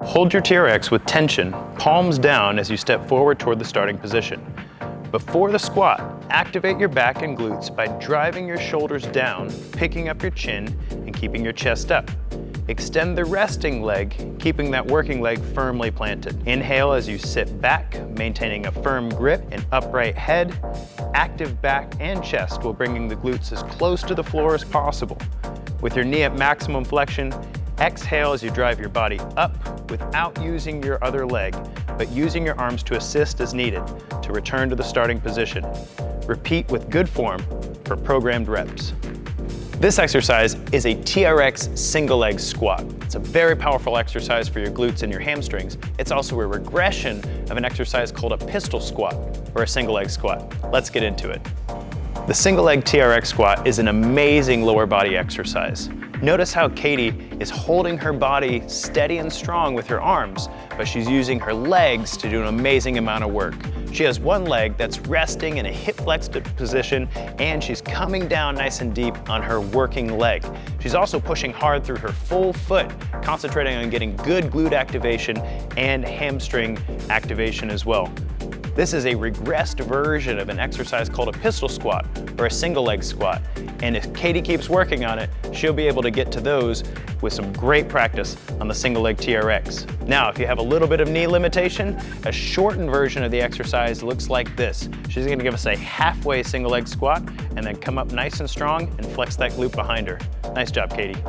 Hold your TRX with tension, palms down as you step forward toward the starting position. Before the squat, activate your back and glutes by driving your shoulders down, picking up your chin, and keeping your chest up. Extend the resting leg, keeping that working leg firmly planted. Inhale as you sit back, maintaining a firm grip and upright head. Active back and chest while bringing the glutes as close to the floor as possible. With your knee at maximum flexion, exhale as you drive your body up without using your other leg, but using your arms to assist as needed to return to the starting position. Repeat with good form for programmed reps. This exercise is a TRX Single Leg Squat. It's a very powerful exercise for your glutes and your hamstrings. It's also a regression of an exercise called a pistol squat or a single leg squat. Let's get into it. The single leg TRX squat is an amazing lower body exercise. Notice how Katie is holding her body steady and strong with her arms, but she's using her legs to do an amazing amount of work. She has one leg that's resting in a hip flexed position, and she's coming down nice and deep on her working leg. She's also pushing hard through her full foot, concentrating on getting good glute activation and hamstring activation as well. This is a regressed version of an exercise called a pistol squat or a single leg squat. And if Katie keeps working on it, she'll be able to get to those with some great practice on the single leg TRX. Now, if you have a little bit of knee limitation, a shortened version of the exercise looks like this. She's gonna give us a halfway single leg squat and then come up nice and strong and flex that glute behind her. Nice job, Katie.